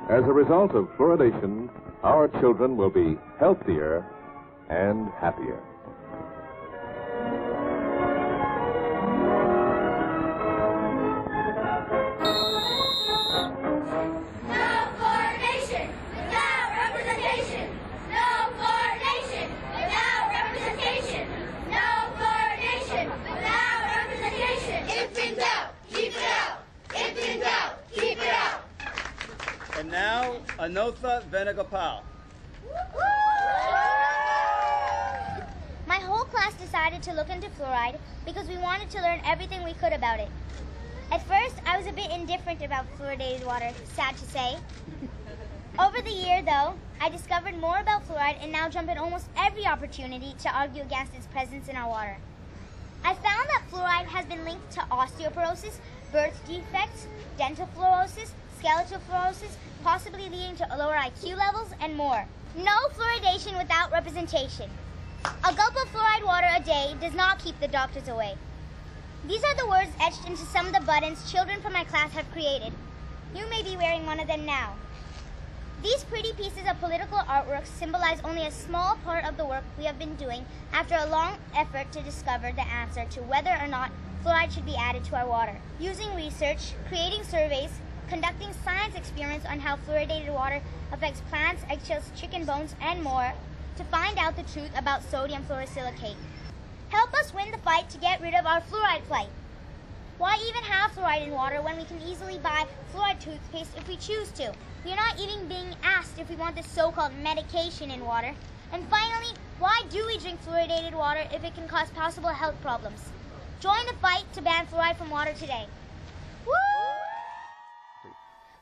As a result of fluoridation, our children will be healthier and happier. And now, Anotha Venugopal. My whole class decided to look into fluoride because we wanted to learn everything we could about it. At first, I was a bit indifferent about fluoridated water, sad to say. Over the year, though, I discovered more about fluoride and now jump at almost every opportunity to argue against its presence in our water. I found that fluoride has been linked to osteoporosis, birth defects, dental fluorosis, skeletal fluorosis, possibly leading to lower IQ levels, and more. No fluoridation without representation. A gulp of fluoride water a day does not keep the doctors away. These are the words etched into some of the buttons children from my class have created. You may be wearing one of them now. These pretty pieces of political artwork symbolize only a small part of the work we have been doing after a long effort to discover the answer to whether or not fluoride should be added to our water. Using research, creating surveys, conducting science experiments on how fluoridated water affects plants, eggshells, chicken bones, and more to find out the truth about sodium fluorosilicate. Help us win the fight to get rid of our fluoride plight. Why even have fluoride in water when we can easily buy fluoride toothpaste if we choose to? We are not even being asked if we want this so-called medication in water. And finally, why do we drink fluoridated water if it can cause possible health problems? Join the fight to ban fluoride from water today. Woo!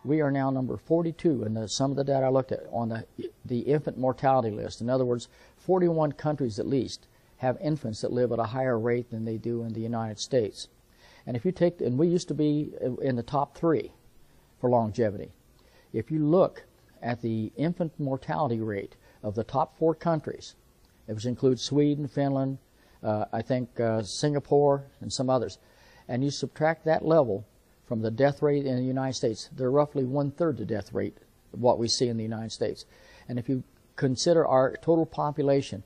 We are now number 42 in some of the data I looked at on the infant mortality list. In other words, 41 countries at least have infants that live at a higher rate than they do in the United States. And if you take, and we used to be in the top 3 for longevity. If you look at the infant mortality rate of the top 4 countries, which includes Sweden, Finland, I think Singapore, and some others, and you subtract that level from the death rate in the United States, they're roughly 1/3 the death rate of what we see in the United States. And if you consider our total population,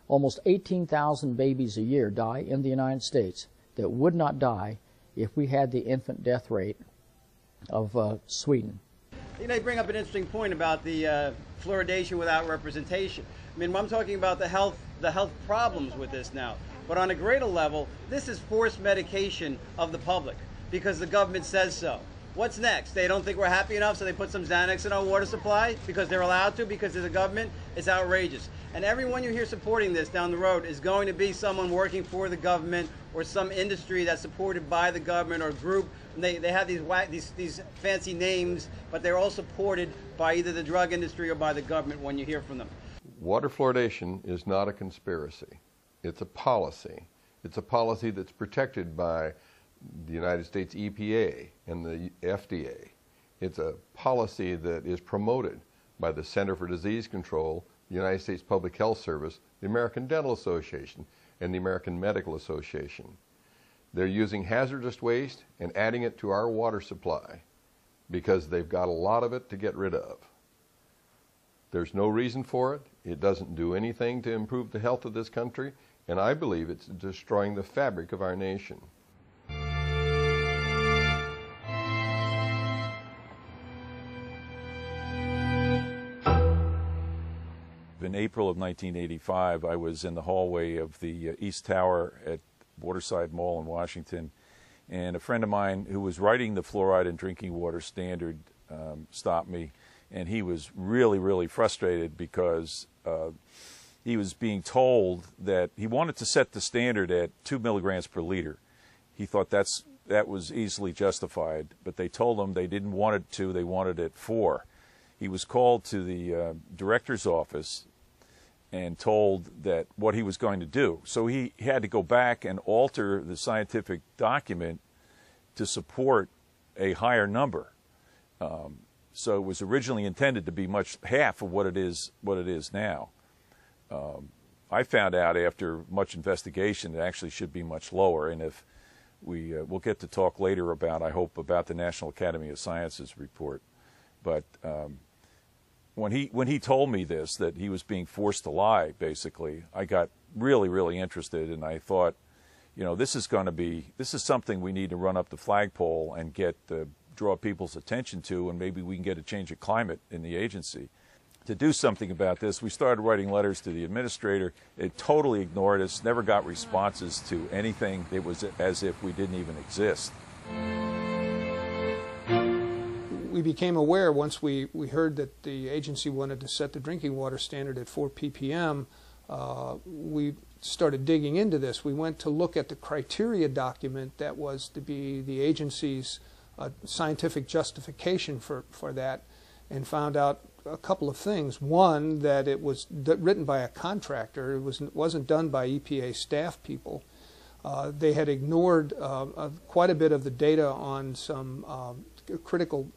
almost 18,000 babies a year die in the United States that would not die if we had the infant death rate of Sweden. You know, you bring up an interesting point about the fluoridation without representation. I mean, I'm talking about the health problems with this now. But on a greater level, this is forced medication of the public because the government says so. What's next? They don't think we're happy enough, so they put some Xanax in our water supply because they're allowed to, because of the government. It's outrageous. And everyone you hear supporting this down the road is going to be someone working for the government or some industry that's supported by the government or group. And they have these fancy names, but they're all supported by either the drug industry or by the government when you hear from them. Water fluoridation is not a conspiracy. It's a policy. It's a policy that's protected by the United States EPA and the FDA. It's a policy that is promoted by the Center for Disease Control, the United States Public Health Service, the American Dental Association, and the American Medical Association. They're using hazardous waste and adding it to our water supply because they've got a lot of it to get rid of. There's no reason for it. It doesn't do anything to improve the health of this country, and I believe it's destroying the fabric of our nation. In April of 1985, I was in the hallway of the East Tower at Waterside Mall in Washington, and a friend of mine who was writing the Fluoride and Drinking Water Standard stopped me, and he was really, really frustrated because he was being told that he wanted to set the standard at 2 milligrams per liter. He thought that was easily justified, but they told him they didn't want it 2, they wanted it 4. He was called to the director's office and told that what he was going to do. So he had to go back and alter the scientific document to support a higher number. So it was originally intended to be half of what it is now. I found out after much investigation it actually should be much lower, and if we'll get to talk later about, I hope, about the National Academy of Sciences report. But when he told me this, that he was being forced to lie, basically, I got really, really interested, and I thought, you know, this is something we need to run up the flagpole and draw people's attention to, and maybe we can get a change of climate in the agency. To do something about this, we started writing letters to the administrator. It totally ignored us, never got responses to anything. It was as if we didn't even exist. We became aware once we heard that the agency wanted to set the drinking water standard at 4 ppm. We started digging into this. We went to look at the criteria document that was to be the agency's scientific justification for that, and found out a couple of things. One, that it was written by a contractor. It wasn't done by EPA staff people. They had ignored quite a bit of the data on some critical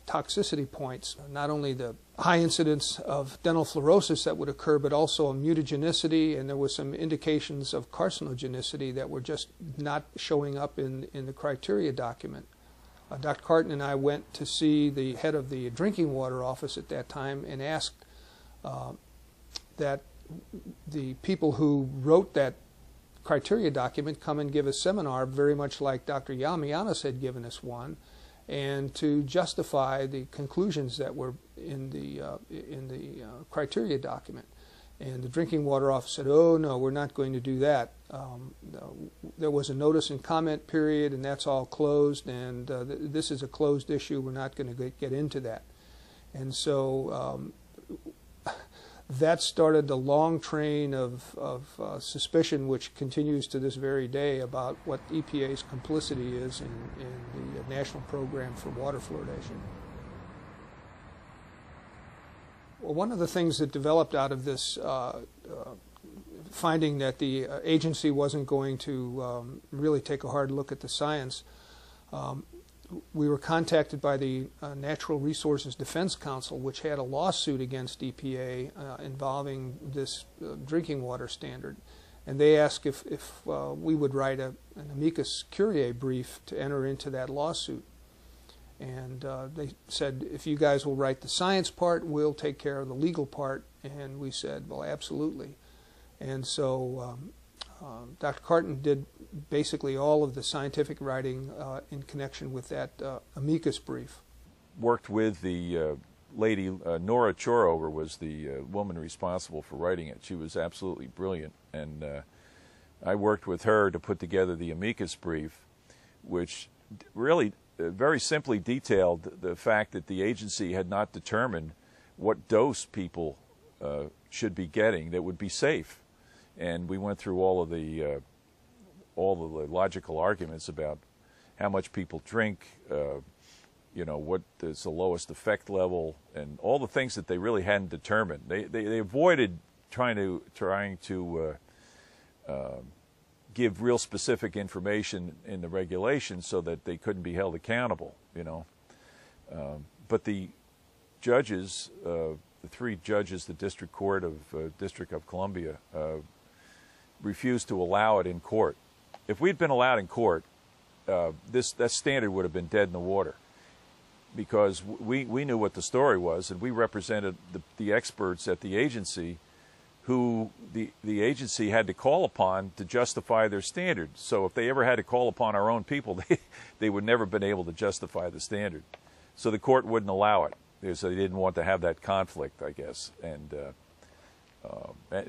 toxicity points, not only the high incidence of dental fluorosis that would occur, but also mutagenicity, and there was some indications of carcinogenicity that were just not showing up in the criteria document. Dr. Carton and I went to see the head of the drinking water office at that time and asked that the people who wrote that criteria document come and give a seminar, very much like Dr. Yamianis had given us one, and to justify the conclusions that were in the criteria document. And the drinking water office said, "Oh no, we're not going to do that. There was a notice and comment period, and that's all closed, and this is a closed issue. We're not going to get into that." And so that started the long train of suspicion, which continues to this very day, about what EPA's complicity is in the National Program for Water Fluoridation. Well, one of the things that developed out of this finding that the agency wasn't going to really take a hard look at the science, we were contacted by the Natural Resources Defense Council, which had a lawsuit against EPA involving this drinking water standard. And they asked if we would write an amicus curiae brief to enter into that lawsuit. And they said, if you guys will write the science part, we'll take care of the legal part. And we said, well, absolutely. And so Dr. Carton did basically all of the scientific writing in connection with that amicus brief. Worked with the lady, Nora Chorover was the woman responsible for writing it. She was absolutely brilliant. And I worked with her to put together the amicus brief, which really very simply detailed the fact that the agency had not determined what dose people should be getting that would be safe. And we went through all of the logical arguments about how much people drink, you know, what is the lowest effect level, and all the things that they really hadn't determined. They avoided trying to give real specific information in the regulations so that they couldn't be held accountable, you know. But the judges, the three judges, the District Court of District of Columbia, refused to allow it in court. If we'd been allowed in court, that standard would have been dead in the water, because we knew what the story was, and we represented the experts at the agency who the agency had to call upon to justify their standard. So if they ever had to call upon our own people, they would never have been able to justify the standard. So the court wouldn't allow it. So they didn't want to have that conflict, I guess. And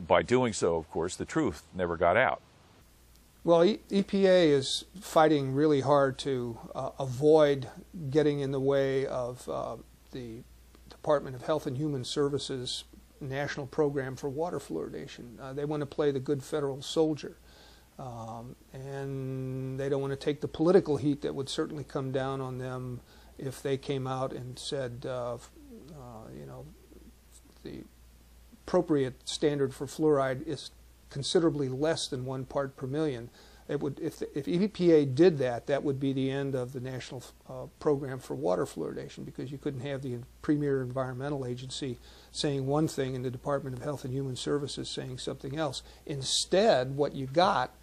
by doing so, of course, the truth never got out. Well, EPA is fighting really hard to avoid getting in the way of the Department of Health and Human Services National Program for Water Fluoridation. They want to play the good federal soldier, and they don't want to take the political heat that would certainly come down on them if they came out and said, you know, the appropriate standard for fluoride is considerably less than 1 part per million. It would, if EPA did that, that would be the end of the National Program for Water Fluoridation, because you couldn't have the premier environmental agency saying one thing and the Department of Health and Human Services saying something else. Instead, what you got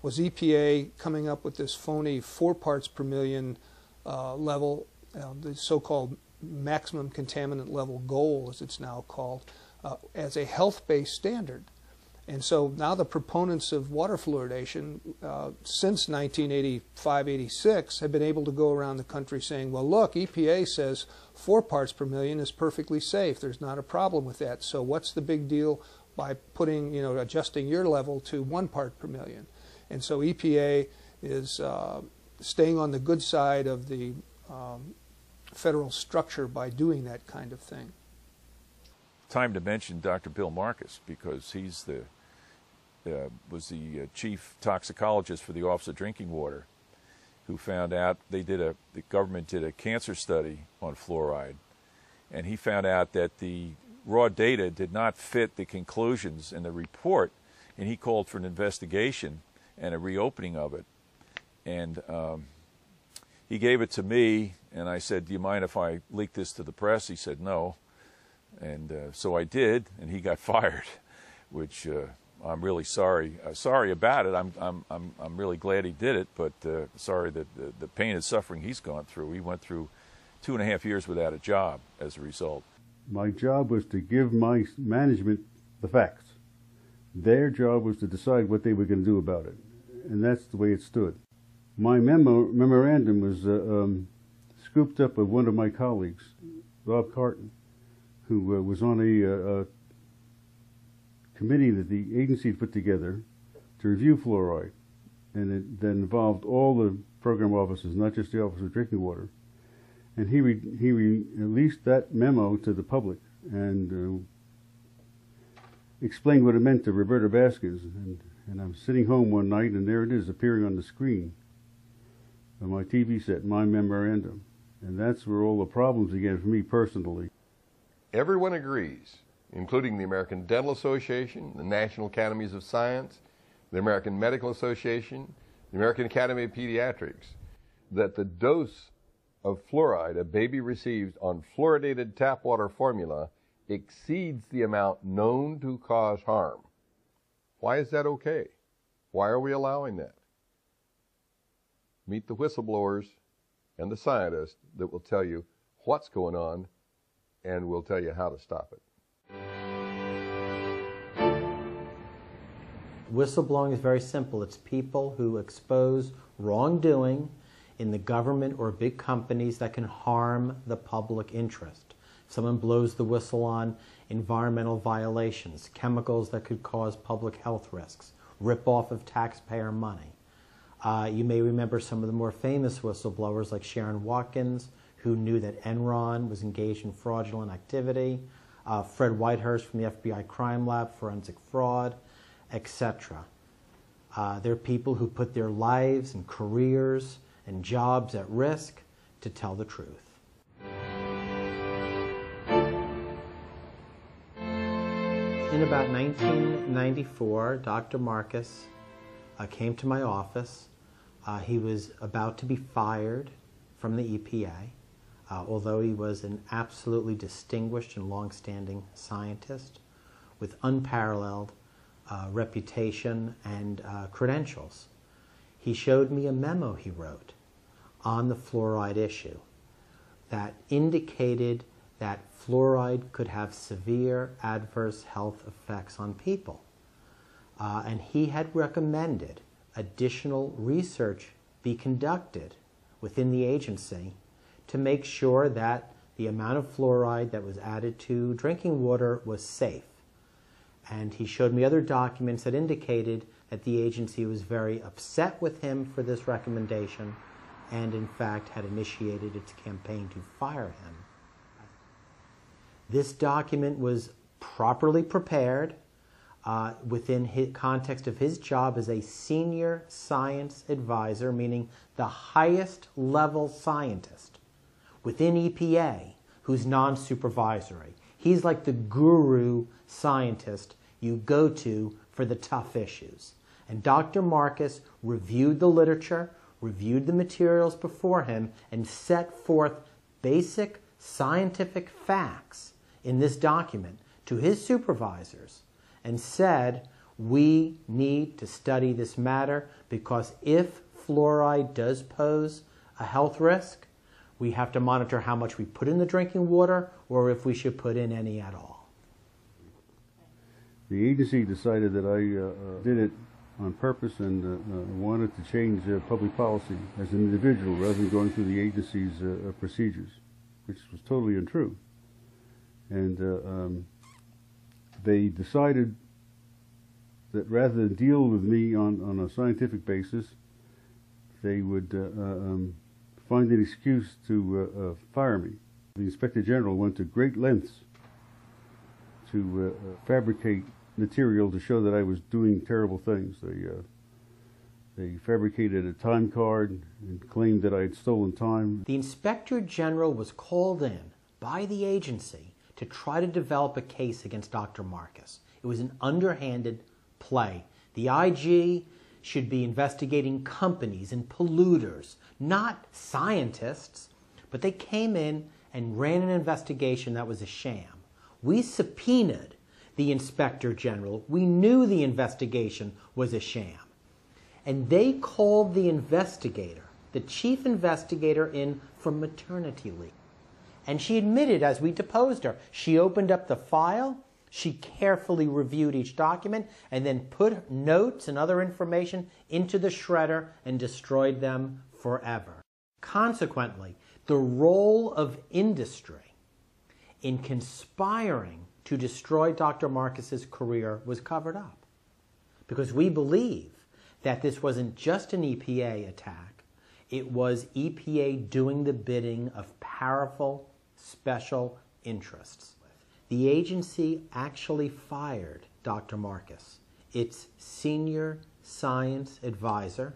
was EPA coming up with this phony 4 parts per million level, the so-called maximum contaminant level goal, as it's now called, as a health-based standard. And so now the proponents of water fluoridation since 1985-86 have been able to go around the country saying, well, look, EPA says 4 parts per million is perfectly safe. There's not a problem with that. So what's the big deal by putting, adjusting your level to 1 part per million? And so EPA is staying on the good side of the federal structure by doing that kind of thing. Time to mention Dr. Bill Marcus, because he's was the chief toxicologist for the Office of Drinking Water, who found out the government did a cancer study on fluoride, and he found out that the raw data did not fit the conclusions in the report, and he called for an investigation and a reopening of it. And he gave it to me, and I said, do you mind if I leak this to the press? He said no. And so I did, and he got fired, which I'm really sorry about it. I'm really glad he did it, but sorry that the pain and suffering he's gone through. He went through 2.5 years without a job as a result. My job was to give my management the facts. Their job was to decide what they were going to do about it, and that's the way it stood. My memorandum was scooped up of one of my colleagues, Rob Carton, who was on a committee that the agency put together to review fluoride, and it then involved all the program offices, not just the Office of Drinking Water. And he released that memo to the public and explained what it meant to Roberta Vasquez. And I'm sitting home one night, and there it is appearing on the screen on my TV set, my memorandum. And that's where all the problems began for me personally. Everyone agrees, including the American Dental Association, the National Academies of Science, the American Medical Association, the American Academy of Pediatrics, that the dose of fluoride a baby receives on fluoridated tap water formula exceeds the amount known to cause harm. Why is that okay? Why are we allowing that? Meet the whistleblowers and the scientists that will tell you what's going on and will tell you how to stop it. Whistleblowing is very simple. It's people who expose wrongdoing in the government or big companies that can harm the public interest. If someone blows the whistle on environmental violations, chemicals that could cause public health risks, rip-off of taxpayer money. You may remember some of the more famous whistleblowers like Sharon Watkins, who knew that Enron was engaged in fraudulent activity, Fred Whitehurst from the FBI Crime Lab, forensic fraud, etc. There are people who put their lives and careers and jobs at risk to tell the truth. In about 1994, Dr. Marcus came to my office. He was about to be fired from the EPA, although he was an absolutely distinguished and long-standing scientist with unparalleled reputation and credentials. He showed me a memo he wrote on the fluoride issue that indicated that fluoride could have severe adverse health effects on people. And he had recommended additional research be conducted within the agency to make sure that the amount of fluoride that was added to drinking water was safe. And he showed me other documents that indicated that the agency was very upset with him for this recommendation and in fact had initiated its campaign to fire him. This document was properly prepared within the context of his job as a senior science advisor, meaning the highest level scientist within EPA who's non-supervisory. He's like the guru scientist you go to for the tough issues. And Dr. Marcus reviewed the literature, reviewed the materials before him, and set forth basic scientific facts in this document to his supervisors and said, we need to study this matter because if fluoride does pose a health risk, We have to monitor how much we put in the drinking water or if we should put in any at all. The agency decided that I did it on purpose and wanted to change public policy as an individual rather than going through the agency's procedures, which was totally untrue. And they decided that rather than deal with me on a scientific basis, they would find an excuse to fire me. The Inspector General went to great lengths to fabricate material to show that I was doing terrible things. They fabricated a time card and claimed that I had stolen time. The Inspector General was called in by the agency to try to develop a case against Dr. Marcus. It was an underhanded play. The IG should be investigating companies and polluters, not scientists, but they came in and ran an investigation that was a sham. We subpoenaed the Inspector General. We knew the investigation was a sham. And they called the investigator, the chief investigator, in from maternity leave. And she admitted, as we deposed her, she opened up the file, she carefully reviewed each document, and then put notes and other information into the shredder and destroyed them forever. Consequently, the role of industry in conspiring to destroy Dr. Marcus's career was covered up. Because we believe that this wasn't just an EPA attack, it was EPA doing the bidding of powerful special interests. The agency actually fired Dr. Marcus, its senior science advisor,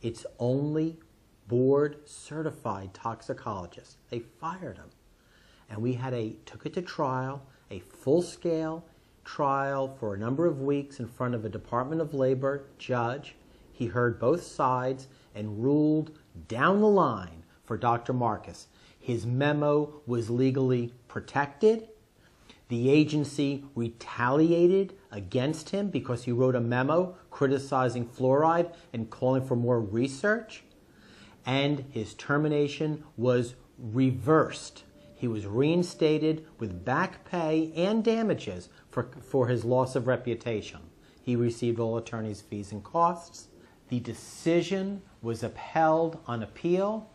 its only board-certified toxicologist. They fired him. And we took it to trial, a full-scale trial for a number of weeks in front of a Department of Labor judge. He heard both sides and ruled down the line for Dr. Marcus. His memo was legally protected. The agency retaliated against him because he wrote a memo criticizing fluoride and calling for more research. And his termination was reversed. He was reinstated with back pay and damages for his loss of reputation. He received all attorney's fees and costs. The decision was upheld on appeal,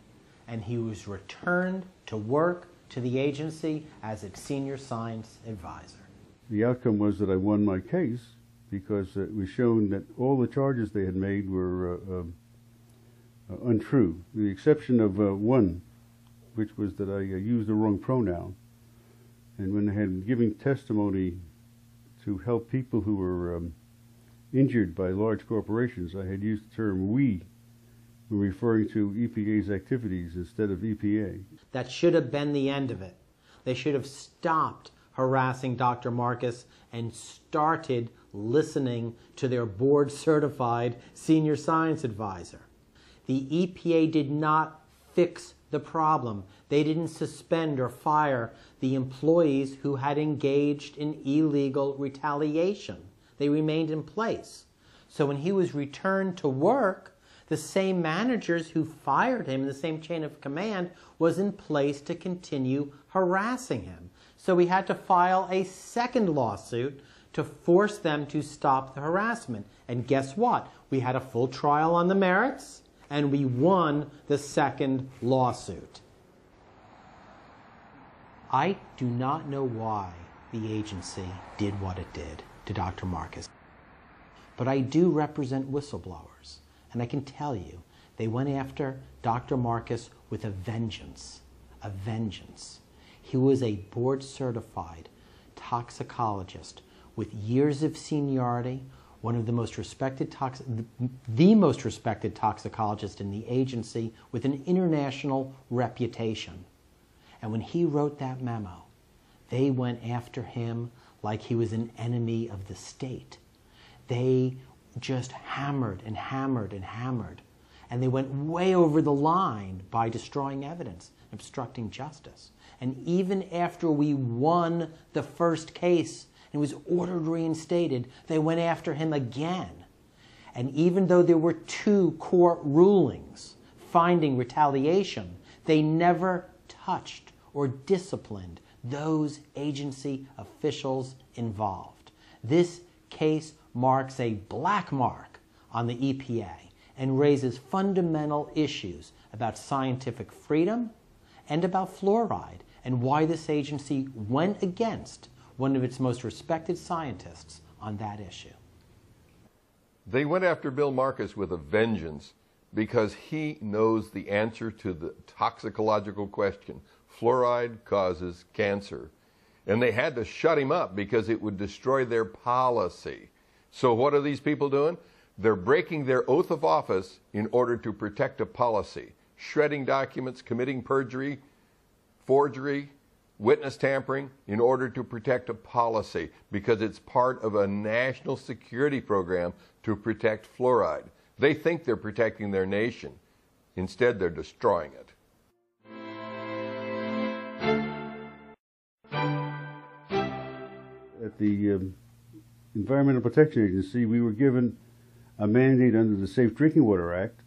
and he was returned to work to the agency as its senior science advisor. The outcome was that I won my case because it was shown that all the charges they had made were untrue, with the exception of one, which was that I used the wrong pronoun. And when I had given testimony to help people who were injured by large corporations, I had used the term we, referring to EPA's activities instead of EPA. That should have been the end of it. They should have stopped harassing Dr. Marcus and started listening to their board-certified senior science advisor. The EPA did not fix the problem. They didn't suspend or fire the employees who had engaged in illegal retaliation. They remained in place. So when he was returned to work, the same managers who fired him, the same chain of command, was in place to continue harassing him. So we had to file a second lawsuit to force them to stop the harassment. And guess what? We had a full trial on the merits, and we won the second lawsuit. I do not know why the agency did what it did to Dr. Marcus, but I do represent whistleblowers, and I can tell you they went after Dr. Marcus with a vengeance, a vengeance. He was a board-certified toxicologist with years of seniority, one of the most respected the most respected toxicologist in the agency with an international reputation. And when he wrote that memo, they went after him like he was an enemy of the state. They just hammered and hammered and hammered. And they went way over the line by destroying evidence, obstructing justice. And even after we won the first case and was ordered reinstated, they went after him again. And even though there were 2 court rulings finding retaliation, They never touched or disciplined those agency officials involved. This case marks a black mark on the EPA and raises fundamental issues about scientific freedom and about fluoride and why this agency went against one of its most respected scientists on that issue. They went after Bill Marcus with a vengeance because he knows the answer to the toxicological question. Fluoride causes cancer. And they had to shut him up because it would destroy their policy. So what are these people doing? They're breaking their oath of office in order to protect a policy, shredding documents, committing perjury, forgery, witness tampering in order to protect a policy because it's part of a national security program to protect fluoride. They think they're protecting their nation. Instead, they're destroying it. At the Environmental Protection Agency, we were given a mandate under the Safe Drinking Water Act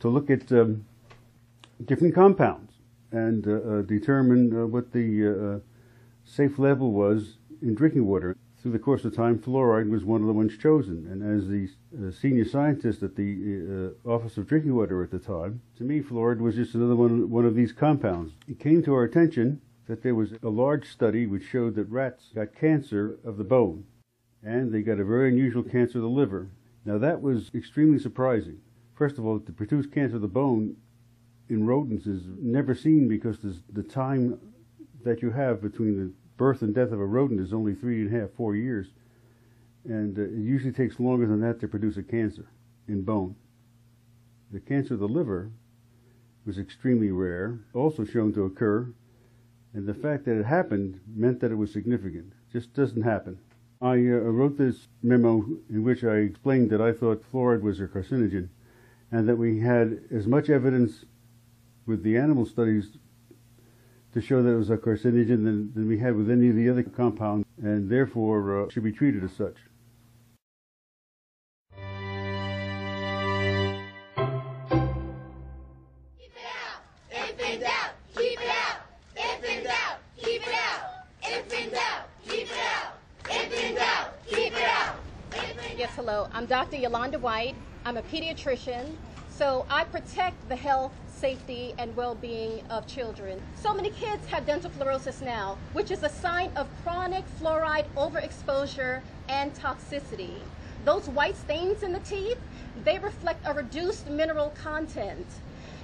to look at different compounds and determine what the safe level was in drinking water. Through the course of time, fluoride was one of the ones chosen. And as the senior scientist at the Office of Drinking Water at the time, to me, fluoride was just another one of these compounds. It came to our attention that there was a large study which showed that rats got cancer of the bone, and they got a very unusual cancer of the liver. Now that was extremely surprising. First of all, to produce cancer of the bone in rodents is never seen because the time that you have between the birth and death of a rodent is only 3.5, 4 years. And it usually takes longer than that to produce a cancer in bone. The cancer of the liver was extremely rare, also shown to occur, and the fact that it happened meant that it was significant. It just doesn't happen. I wrote this memo in which I explained that I thought fluoride was a carcinogen and that we had as much evidence with the animal studies to show that it was a carcinogen than we had with any of the other compounds, and therefore should be treated as such. Yes, hello. I'm Dr. Yolanda White. I'm a pediatrician, so I protect the health, safety, and well-being of children. So many kids have dental fluorosis now, which is a sign of chronic fluoride overexposure and toxicity. Those white stains in the teeth, they reflect a reduced mineral content.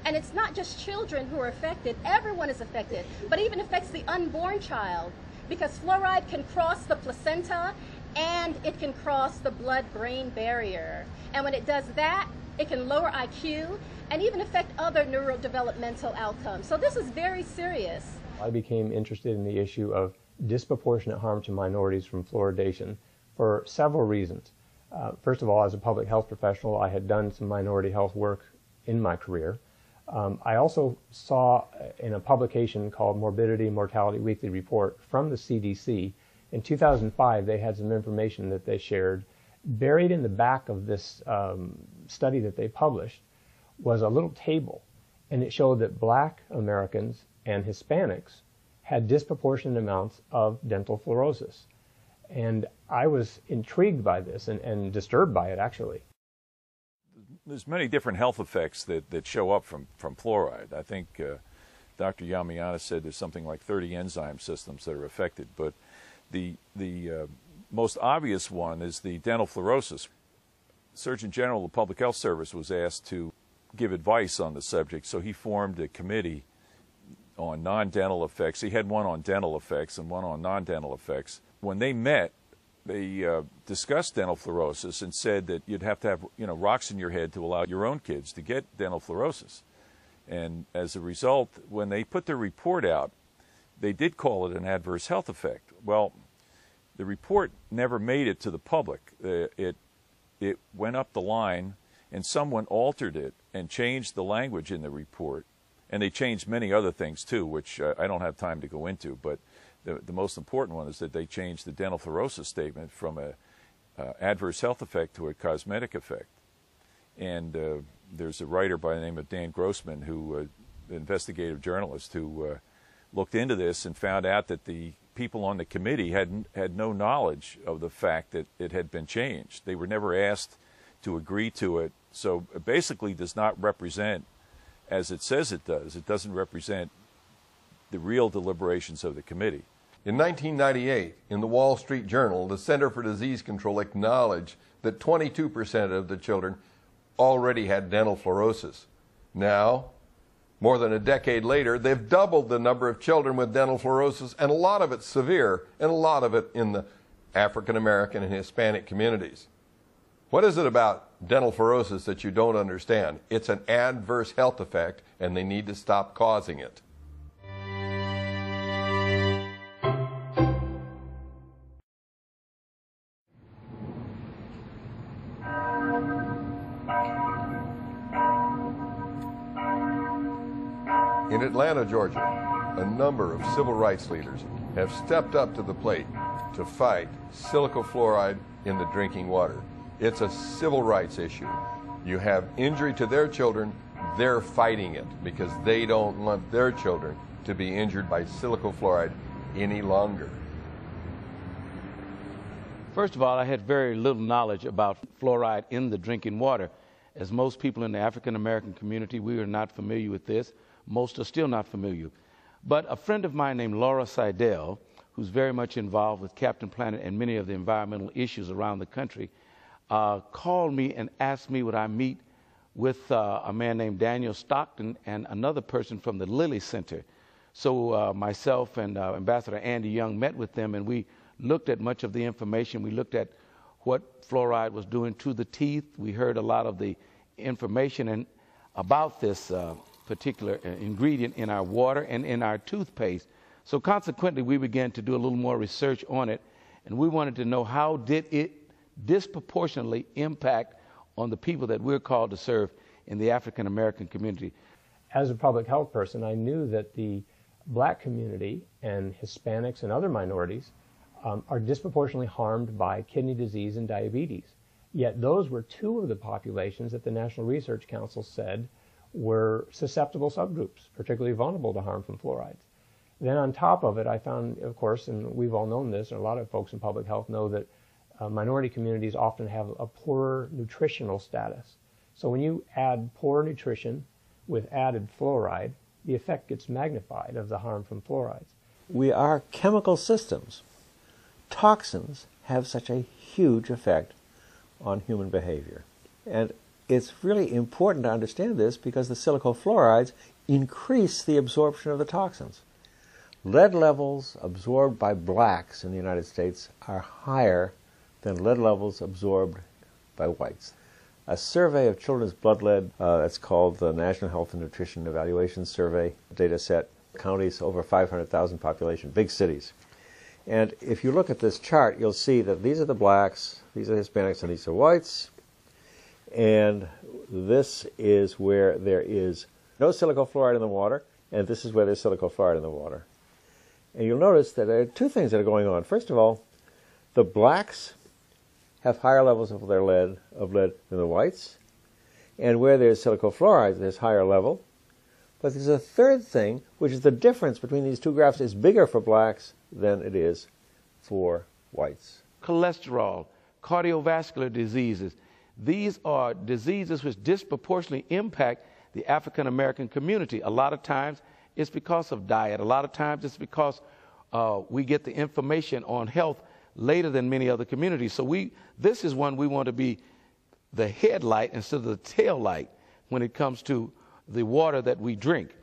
And it's not just children who are affected, everyone is affected, but even affects the unborn child because fluoride can cross the placenta and it can cross the blood-brain barrier. And when it does that, it can lower IQ and even affect other neurodevelopmental outcomes. So this is very serious. I became interested in the issue of disproportionate harm to minorities from fluoridation for several reasons. First of all, as a public health professional, I had done some minority health work in my career. I also saw in a publication called Morbidity and Mortality Weekly Report from the CDC, in 2005, they had some information that they shared. Buried in the back of this study that they published was a little table, and it showed that Black Americans and Hispanics had disproportionate amounts of dental fluorosis. And I was intrigued by this and disturbed by it, actually. There's many different health effects that show up from fluoride. I think Dr. Yamiyana said there's something like 30 enzyme systems that are affected, but the most obvious one is the dental fluorosis. Surgeon General of the Public Health Service was asked to give advice on the subject, so he formed a committee on non-dental effects. He had one on dental effects and one on non-dental effects. When they met, they discussed dental fluorosis and said that you'd have to have rocks in your head to allow your own kids to get dental fluorosis. And as a result, when they put their report out, they did call it an adverse health effect. Well, the report never made it to the public. It went up the line, and someone altered it and changed the language in the report. And they changed many other things too, which I don't have time to go into, but the most important one is that they changed the dental fluorosis statement from an adverse health effect to a cosmetic effect. And there's a writer by the name of Dan Grossman who investigative journalist who looked into this and found out that the people on the committee had no knowledge of the fact that it had been changed. They were never asked to agree to it, so it basically does not represent, as it says it does, it doesn't represent the real deliberations of the committee. In 1998, in the Wall Street Journal, the Center for Disease Control acknowledged that 22% of the children already had dental fluorosis. Now, more than a decade later, they've doubled the number of children with dental fluorosis, and a lot of it severe, and a lot of it in the African American and Hispanic communities. What is it about dental fluorosis that you don't understand? It's an adverse health effect, and they need to stop causing it. In Atlanta, Georgia, a number of civil rights leaders have stepped up to the plate to fight silicofluoride in the drinking water. It's a civil rights issue. You have injury to their children, they're fighting it because they don't want their children to be injured by silicofluoride any longer. First of all, I had very little knowledge about fluoride in the drinking water. As most people in the African American community, we are not familiar with this. Most are still not familiar. But a friend of mine named Laura Seidel, who's very much involved with Captain Planet and many of the environmental issues around the country, called me and asked me would I meet with a man named Daniel Stockton and another person from the Lilly Center. So myself and Ambassador Andy Young met with them, and we looked at much of the information. We looked at what fluoride was doing to the teeth. We heard a lot of the information about this particular ingredient in our water and in our toothpaste. So consequently, we began to do a little more research on it, and we wanted to know how did it disproportionately impact on the people that we're called to serve in the African American community. As a public health person, I knew that the black community and Hispanics and other minorities are disproportionately harmed by kidney disease and diabetes. Yet those were two of the populations that the National Research Council said were susceptible subgroups, particularly vulnerable to harm from fluorides. Then on top of it, I found, of course, and we've all known this, and a lot of folks in public health know that minority communities often have a poorer nutritional status. So when you add poor nutrition with added fluoride, the effect gets magnified of the harm from fluorides. We are chemical systems. Toxins have such a huge effect on human behavior. And it's really important to understand this because the silicofluorides increase the absorption of the toxins. Lead levels absorbed by blacks in the United States are higher than lead levels absorbed by whites. A survey of children's blood lead, that's called the National Health and Nutrition Evaluation Survey data set, counties over 500,000 population, big cities. And if you look at this chart, you'll see that these are the blacks, these are Hispanics, and these are whites. And this is where there is no silicofluoride in the water, and this is where there's silicofluoride in the water. And you'll notice that there are two things that are going on. First of all, the blacks have higher levels of their lead than the whites, and where there's silicofluoride, there's higher level. But there's a third thing, which is the difference between these two graphs is bigger for blacks than it is for whites. Cholesterol, cardiovascular diseases, these are diseases which disproportionately impact the African American community. A lot of times it's because of diet. A lot of times it's because we get the information on health later than many other communities. So this is one we want to be the headlight instead of the tail light when it comes to the water that we drink.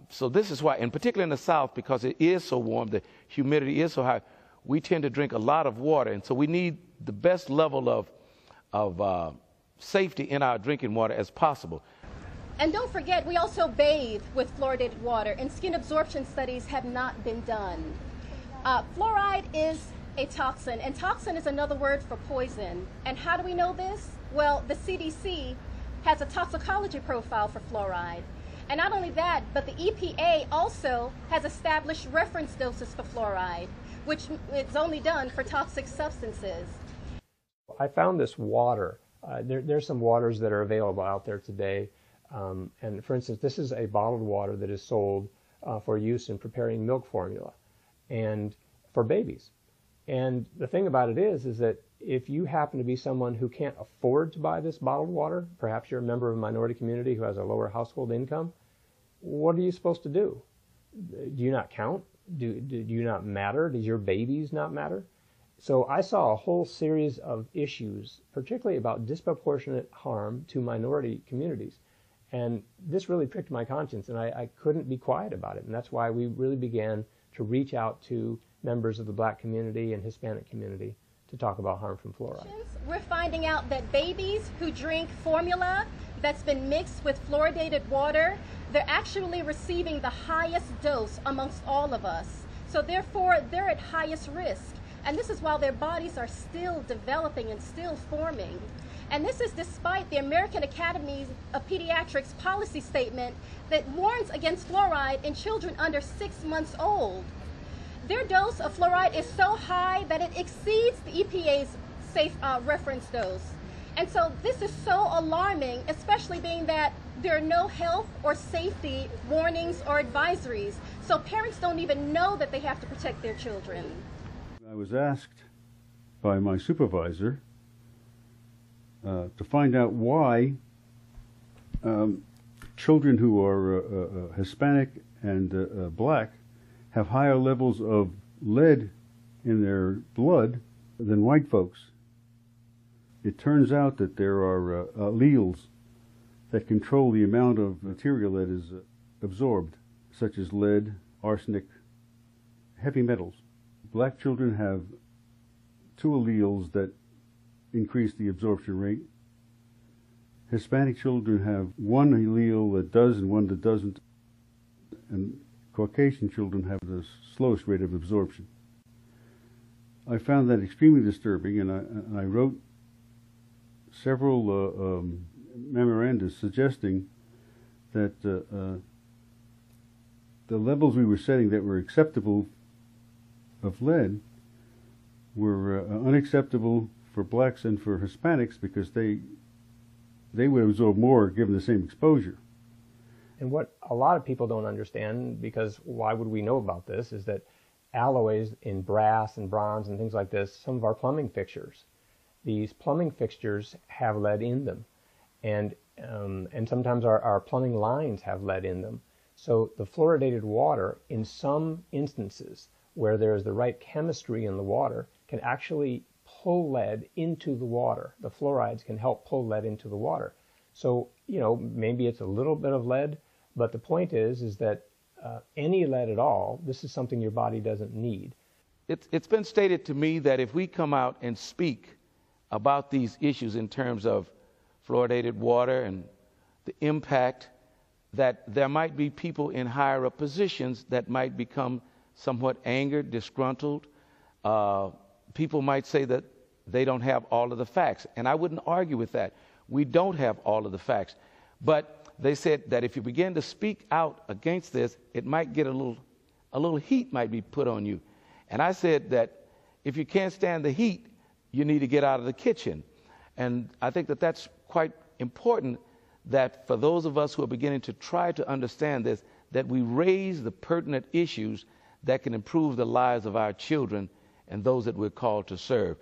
So this is why, and particularly in the South, because it is so warm, the humidity is so high, we tend to drink a lot of water. And so we need the best level of safety in our drinking water as possible. And don't forget, we also bathe with fluoridated water, and skin absorption studies have not been done. Fluoride is a toxin, and toxin is another word for poison. And how do we know this? Well, the CDC has a toxicology profile for fluoride. And not only that, but the EPA also has established reference doses for fluoride, which is only done for toxic substances. I found this water. There's some waters that are available out there today And for instance, this is a bottled water that is sold for use in preparing milk formula and for babies. And the thing about it is that if you happen to be someone who can't afford to buy this bottled water, perhaps you're a member of a minority community who has a lower household income, what are you supposed to do? Do you not count? Do you not matter? Does your babies not matter? So I saw a whole series of issues, particularly about disproportionate harm to minority communities. And this really pricked my conscience, and I couldn't be quiet about it. And that's why we really began to reach out to members of the black community and Hispanic community to talk about harm from fluoride. We're finding out that babies who drink formula that's been mixed with fluoridated water, they're actually receiving the highest dose amongst all of us. So therefore, they're at highest risk. And this is while their bodies are still developing and still forming. And this is despite the American Academy of Pediatrics policy statement that warns against fluoride in children under 6 months old. Their dose of fluoride is so high that it exceeds the EPA's safe reference dose. And so this is so alarming, especially being that there are no health or safety warnings or advisories. So parents don't even know that they have to protect their children. I was asked by my supervisor to find out why children who are Hispanic and black have higher levels of lead in their blood than white folks. It turns out that there are alleles that control the amount of material that is absorbed, such as lead, arsenic, heavy metals. Black children have 2 alleles that increase the absorption rate. Hispanic children have 1 allele that does and 1 that doesn't. And Caucasian children have the slowest rate of absorption. I found that extremely disturbing, and I wrote several memoranda suggesting that the levels we were setting that were acceptable of lead were unacceptable for blacks and for Hispanics because they would absorb more given the same exposure. And what a lot of people don't understand, because why would we know about this, is that alloys in brass and bronze and things like this, some of our plumbing fixtures, these plumbing fixtures have lead in them. And sometimes our plumbing lines have lead in them. So the fluoridated water, in some instances where there is the right chemistry in the water, can actually pull lead into the water. The fluorides can help pull lead into the water. So, you know, maybe it's a little bit of lead, but the point is that any lead at all, this is something your body doesn't need. It's been stated to me that if we come out and speak about these issues in terms of fluoridated water and the impact, that there might be people in higher up positions that might become somewhat angered, disgruntled. People might say that they don't have all of the facts, and I wouldn't argue with that. We don't have all of the facts, but they said that if you begin to speak out against this, it might get a little heat might be put on you. And I said that if you can't stand the heat, you need to get out of the kitchen. And I think that that's quite important, that for those of us who are beginning to try to understand this, that we raise the pertinent issues that can improve the lives of our children and those that we're called to serve.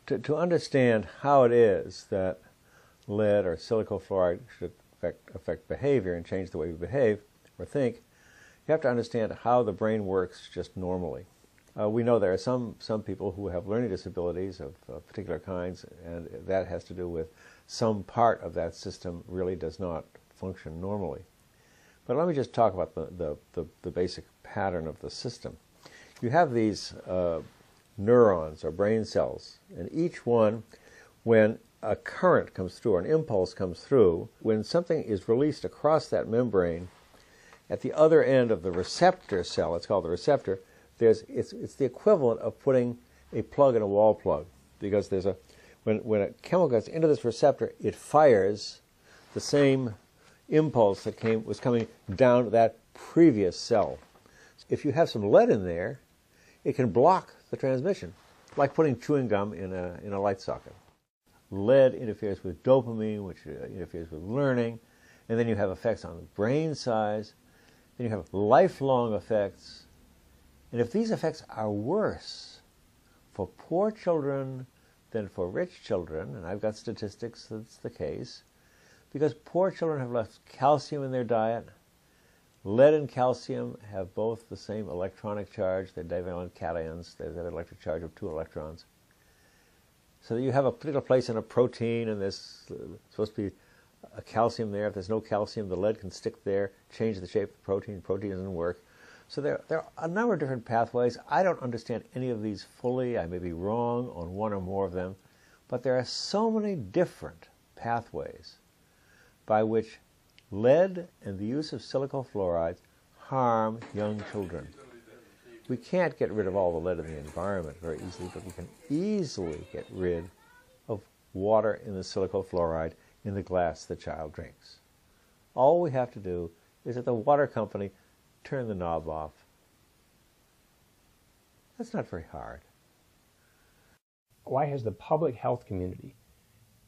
To understand how it is that lead or silicon fluoride should affect behavior and change the way we behave or think, you have to understand how the brain works just normally. We know there are some people who have learning disabilities of particular kinds, and that has to do with some part of that system really does not function normally. But let me just talk about the basic pattern of the system. You have these neurons or brain cells, and each one, when a current comes through, or an impulse comes through, when something is released across that membrane, at the other end of the receptor cell, it's called the receptor, it's the equivalent of putting a plug in a wall plug, because when a chemical gets into this receptor, it fires the same impulse that was coming down to that previous cell. If you have some lead in there, it can block the transmission, like putting chewing gum in a light socket. Lead interferes with dopamine, which interferes with learning, and then you have effects on brain size, then you have lifelong effects. And if these effects are worse for poor children than for rich children, and I've got statistics that's the case, because poor children have less calcium in their diet. Lead and calcium have both the same electronic charge. They're divalent cations. They've got an electric charge of 2 electrons. So that you have a particular place in a protein, and there's supposed to be a calcium there. If there's no calcium, the lead can stick there, change the shape of the protein. The protein doesn't work. So there are a number of different pathways. I don't understand any of these fully. I may be wrong on one or more of them. But there are so many different pathways by which lead and the use of silicofluorides harm young children. We can't get rid of all the lead in the environment very easily, but we can easily get rid of water in the silicofluoride in the glass the child drinks. All we have to do is at the water company turn the knob off. That's not very hard. Why has the public health community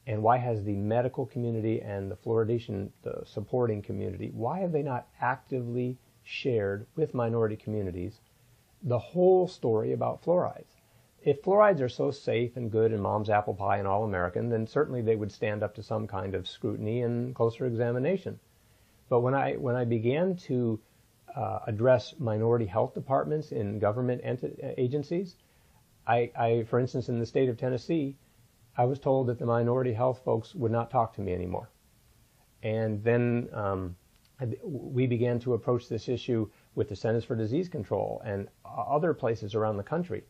and why has the medical community and the fluoridation, the supporting community, why have they not actively shared with minority communities the whole story about fluorides? If fluorides are so safe and good in mom's apple pie and all American, then certainly they would stand up to some kind of scrutiny and closer examination. But when I began to address minority health departments in government agencies, for instance, in the state of Tennessee, I was told that the minority health folks would not talk to me anymore. And then we began to approach this issue with the Centers for Disease Control and other places around the country.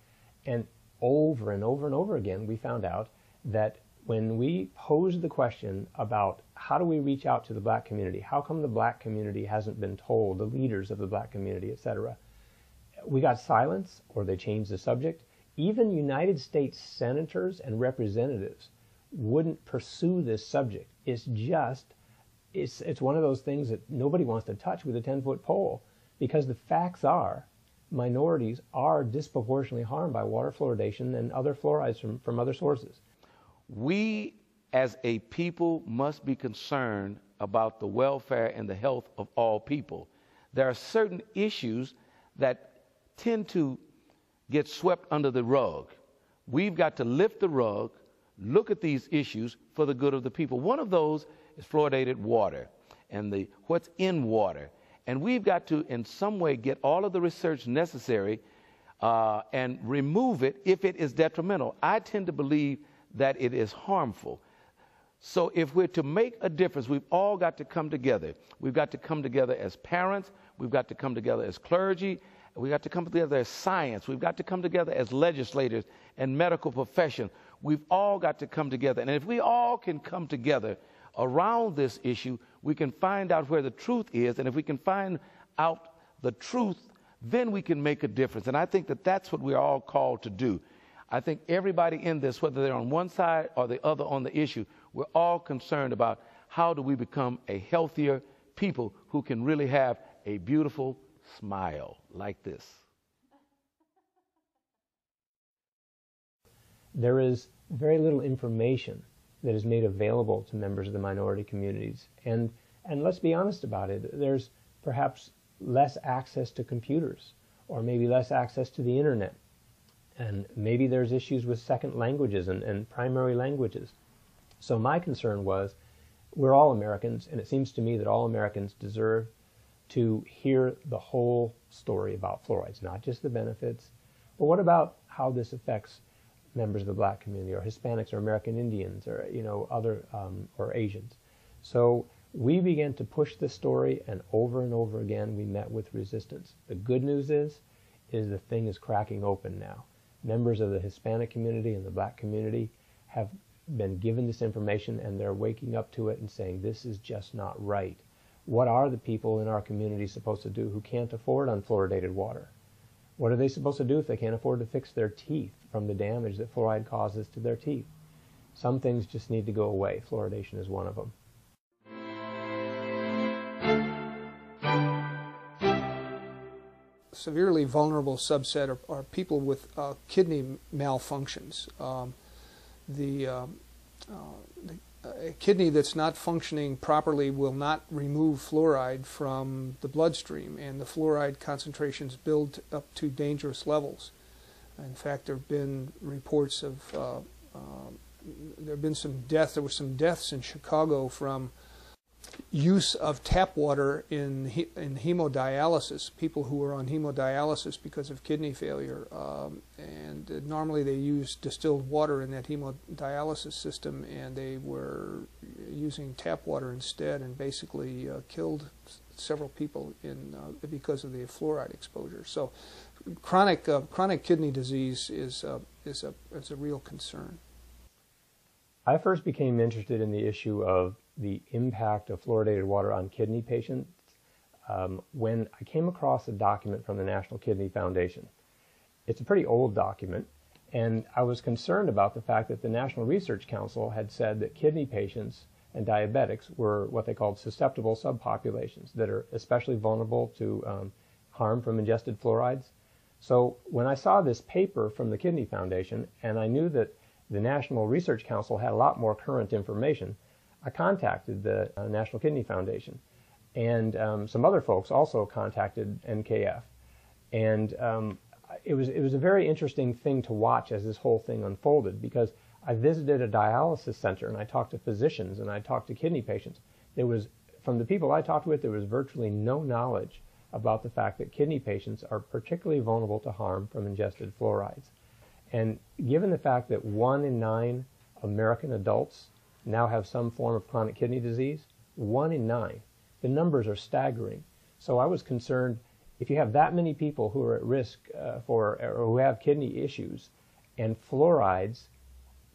And over and over and over again, we found out that when we posed the question about how do we reach out to the black community, how come the black community hasn't been told, the leaders of the black community, etc., we got silence or they changed the subject. Even United States senators and representatives wouldn't pursue this subject. It's one of those things that nobody wants to touch with a 10-foot pole, because the facts are minorities are disproportionately harmed by water fluoridation and other fluorides from other sources. We as a people must be concerned about the welfare and the health of all people. There are certain issues that tend to get swept under the rug. We've got to lift the rug, look at these issues for the good of the people. One of those is fluoridated water and what's in water. And we've got to, in some way, get all of the research necessary and remove it if it is detrimental. I tend to believe that it is harmful. So if we're to make a difference, we've all got to come together. We've got to come together as parents. We've got to come together as clergy. We've got to come together as science. We've got to come together as legislators and medical profession. We've all got to come together. And if we all can come together around this issue, we can find out where the truth is. And if we can find out the truth, then we can make a difference. And I think that that's what we're all called to do. I think everybody in this, whether they're on one side or the other on the issue, we're all concerned about how do we become a healthier people who can really have a beautiful smile like this. There is very little information that is made available to members of the minority communities. And let's be honest about it, there's perhaps less access to computers, or maybe less access to the internet. And maybe there's issues with second languages and primary languages. So my concern was, we're all Americans, and it seems to me that all Americans deserve to hear the whole story about fluorides, not just the benefits, but what about how this affects members of the black community, or Hispanics, or American Indians, or other or Asians. So we began to push this story, and over again we met with resistance. The good news is the thing is cracking open now. Members of the Hispanic community and the black community have been given this information, and they're waking up to it and saying, this is just not right. What are the people in our community supposed to do who can't afford unfluoridated water? What are they supposed to do if they can't afford to fix their teeth from the damage that fluoride causes to their teeth? Some things just need to go away. Fluoridation is one of them. Severely vulnerable subset are people with kidney malfunctions. The a kidney that's not functioning properly will not remove fluoride from the bloodstream, and the fluoride concentrations build up to dangerous levels. In fact, there have been reports of there have been some deaths. There were some deaths in Chicago from use of tap water in hemodialysis, people who were on hemodialysis because of kidney failure. And normally they use distilled water in that hemodialysis system, and they were using tap water instead, and basically killed several people because of the fluoride exposure. So chronic kidney disease is a real concern. I first became interested in the issue of the impact of fluoridated water on kidney patients when I came across a document from the National Kidney Foundation. It's a pretty old document, and I was concerned about the fact that the National Research Council had said that kidney patients and diabetics were what they called susceptible subpopulations that are especially vulnerable to harm from ingested fluorides. So when I saw this paper from the Kidney Foundation, and I knew that the National Research Council had a lot more current information, I contacted the National Kidney Foundation, and some other folks also contacted NKF. And it was a very interesting thing to watch as this whole thing unfolded, because I visited a dialysis center and I talked to physicians and I talked to kidney patients. From the people I talked with, there was virtually no knowledge about the fact that kidney patients are particularly vulnerable to harm from ingested fluorides. And given the fact that 1 in 9 American adults now have some form of chronic kidney disease, 1 in 9, the numbers are staggering. So I was concerned, if you have that many people who are at risk or who have kidney issues, and fluorides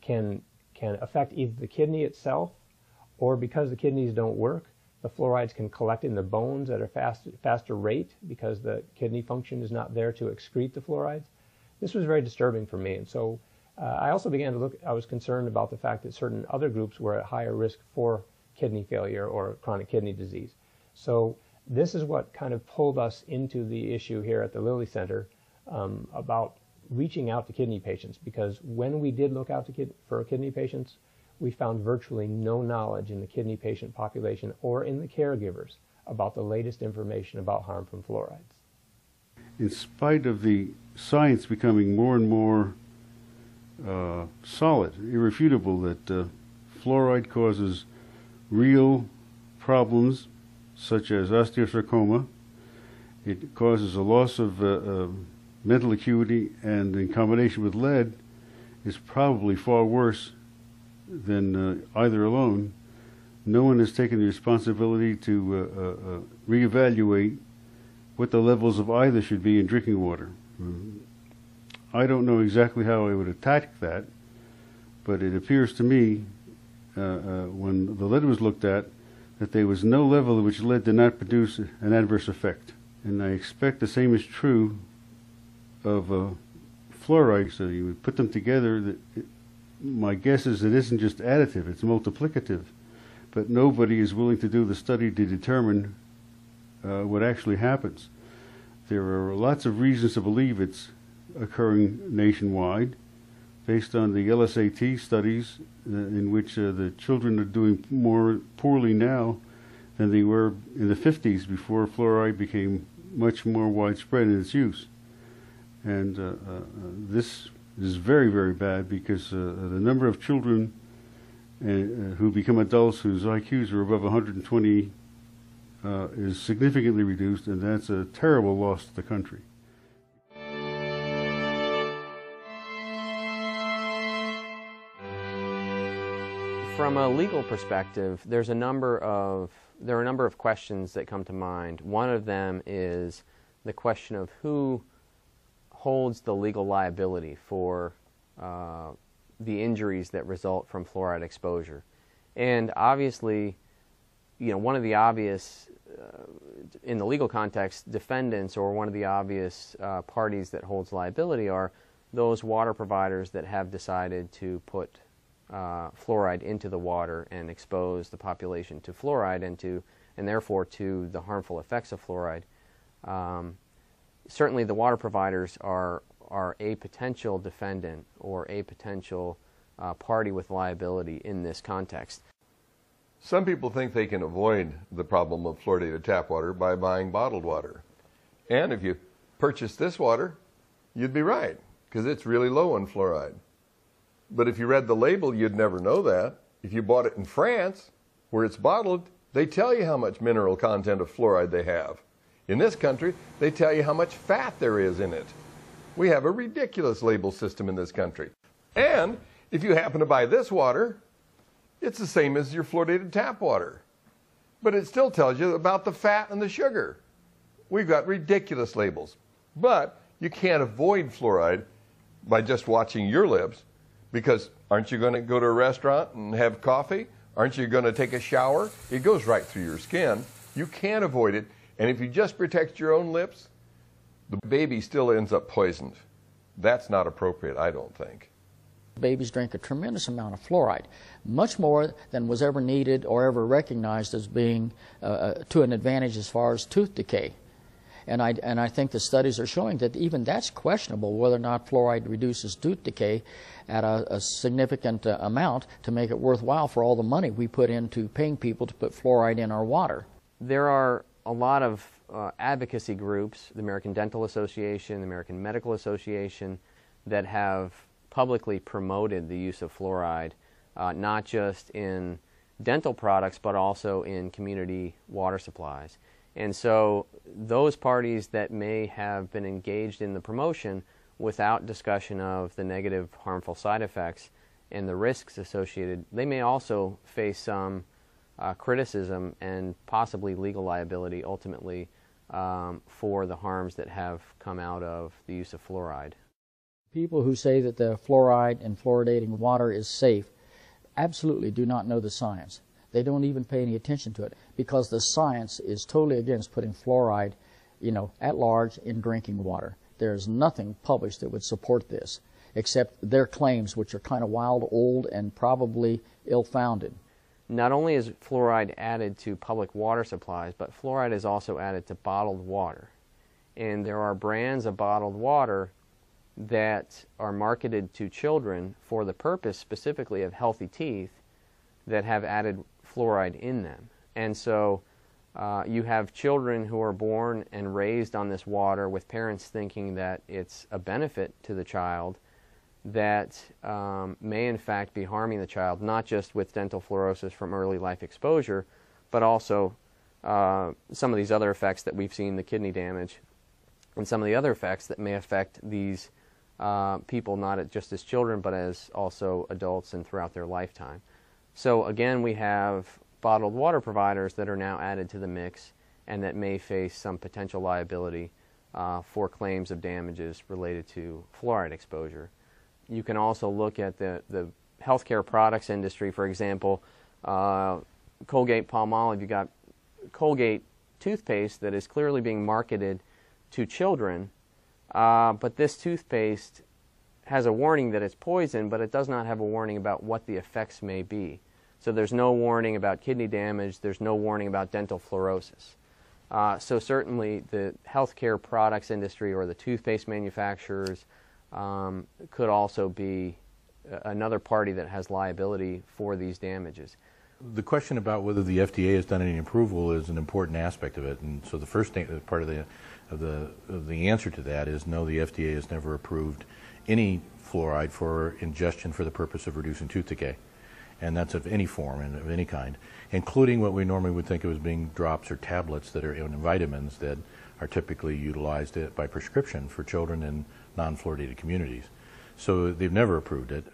can affect either the kidney itself, or because the kidneys don't work, the fluorides can collect in the bones at a faster rate because the kidney function is not there to excrete the fluorides. This was very disturbing for me, and so I also began to look. I was concerned about the fact that certain other groups were at higher risk for kidney failure or chronic kidney disease. So this is what kind of pulled us into the issue here at the Lilly Center about reaching out to kidney patients, because when we did look out for kidney patients, we found virtually no knowledge in the kidney patient population or in the caregivers about the latest information about harm from fluorides. In spite of the science becoming more and more solid, irrefutable, that fluoride causes real problems such as osteosarcoma, it causes a loss of mental acuity, and in combination with lead is probably far worse than either alone. No one has taken the responsibility to reevaluate what the levels of either should be in drinking water. I don't know exactly how I would attack that, but it appears to me, when the lead was looked at, that there was no level at which lead did not produce an adverse effect. And I expect the same is true of fluoride. So you would put them together. My guess is it isn't just additive, it's multiplicative. But nobody is willing to do the study to determine what actually happens. There are lots of reasons to believe it's occurring nationwide, based on the LSAT studies in which the children are doing more poorly now than they were in the 50s, before fluoride became much more widespread in its use. And this is very, very bad, because the number of children who become adults whose IQs are above 120 is significantly reduced, and that's a terrible loss to the country. From a legal perspective, there are a number of questions that come to mind. One of them is the question of who holds the legal liability for the injuries that result from fluoride exposure. And obviously, one of the obvious, in the legal context, defendants, or one of the obvious parties that holds liability, are those water providers that have decided to put fluoride into the water and expose the population to fluoride and therefore to the harmful effects of fluoride. Certainly the water providers are a potential defendant or a potential party with liability in this context. Some people think they can avoid the problem of fluoridated tap water by buying bottled water. And if you purchase this water, you'd be right, because it's really low in fluoride. But if you read the label, you'd never know that. If you bought it in France, where it's bottled, they tell you how much mineral content of fluoride they have. In this country, they tell you how much fat there is in it. We have a ridiculous label system in this country. And if you happen to buy this water, it's the same as your fluoridated tap water. But it still tells you about the fat and the sugar. We've got ridiculous labels. But you can't avoid fluoride by just watching your lips, because aren't you going to go to a restaurant and have coffee? Aren't you going to take a shower? It goes right through your skin. You can't avoid it. And if you just protect your own lips, the baby still ends up poisoned. That's not appropriate, I don't think. Babies drink a tremendous amount of fluoride, much more than was ever needed or ever recognized as being to an advantage as far as tooth decay. And I think the studies are showing that even that's questionable, whether or not fluoride reduces tooth decay at a significant amount to make it worthwhile for all the money we put into paying people to put fluoride in our water. There are a lot of advocacy groups, the American Dental Association, the American Medical Association, that have publicly promoted the use of fluoride, not just in dental products, but also in community water supplies. And so those parties that may have been engaged in the promotion without discussion of the negative harmful side effects and the risks associated, they may also face some criticism and possibly legal liability ultimately for the harms that have come out of the use of fluoride. People who say that the fluoride in fluoridating water is safe absolutely do not know the science. They don't even pay any attention to it, because the science is totally against putting fluoride, at large in drinking water. There's nothing published that would support this, except their claims, which are kind of wild, old, and probably ill-founded. Not only is fluoride added to public water supplies, but fluoride is also added to bottled water. And there are brands of bottled water that are marketed to children for the purpose specifically of healthy teeth that have added fluoride in them. And so you have children who are born and raised on this water with parents thinking that it's a benefit to the child that may in fact be harming the child, not just with dental fluorosis from early life exposure, but also some of these other effects that we've seen, the kidney damage, and some of the other effects that may affect these people not just as children, but as also adults and throughout their lifetime. So again, we have bottled water providers that are now added to the mix and that may face some potential liability for claims of damages related to fluoride exposure. You can also look at the healthcare products industry, for example, Colgate-Palmolive. You've got Colgate toothpaste that is clearly being marketed to children, but this toothpaste has a warning that it's poison, but it does not have a warning about what the effects may be. So there's no warning about kidney damage, there's no warning about dental fluorosis. So certainly the healthcare products industry or the toothpaste manufacturers could also be another party that has liability for these damages. The question about whether the FDA has done any approval is an important aspect of it, and so the first part of the answer to that is no, the FDA has never approved any fluoride for ingestion for the purpose of reducing tooth decay, and that's of any form and of any kind, including what we normally would think of as being drops or tablets that are in vitamins that are typically utilized by prescription for children in non-fluoridated communities. So they've never approved it.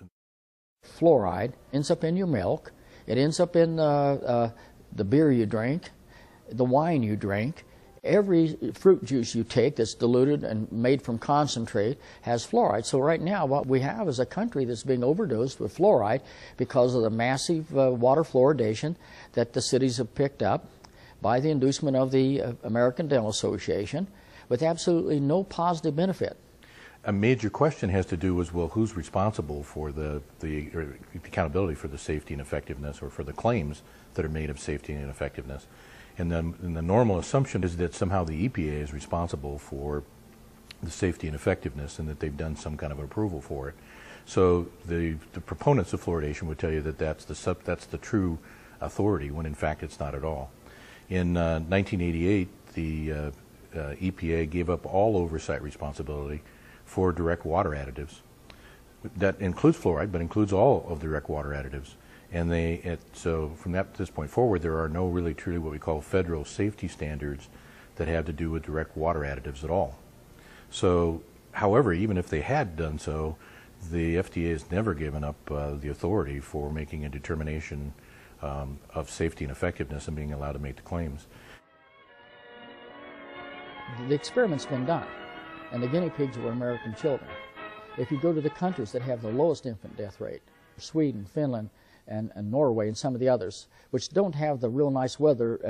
Fluoride ends up in your milk. It ends up in the beer you drink, the wine you drink. Every fruit juice you take that's diluted and made from concentrate has fluoride. So right now what we have is a country that's being overdosed with fluoride because of the massive water fluoridation that the cities have picked up by the inducement of the American Dental Association with absolutely no positive benefit. A major question has to do with, well, who's responsible for the accountability for the safety and effectiveness, or for the claims that are made of safety and effectiveness. And the normal assumption is that somehow the EPA is responsible for the safety and effectiveness and that they've done some kind of approval for it. So the proponents of fluoridation would tell you that that's the true authority when in fact it's not at all. In 1988, the EPA gave up all oversight responsibility for direct water additives. That includes fluoride, but includes all of the direct water additives. And so from this point forward, there are no really truly what we call federal safety standards that have to do with direct water additives at all. So, however, even if they had done so, the FDA has never given up the authority for making a determination of safety and effectiveness and being allowed to make the claims. The experiment's been done, and the guinea pigs were American children. If you go to the countries that have the lowest infant death rate, Sweden, Finland, and Norway, and some of the others, which don't have the real nice weather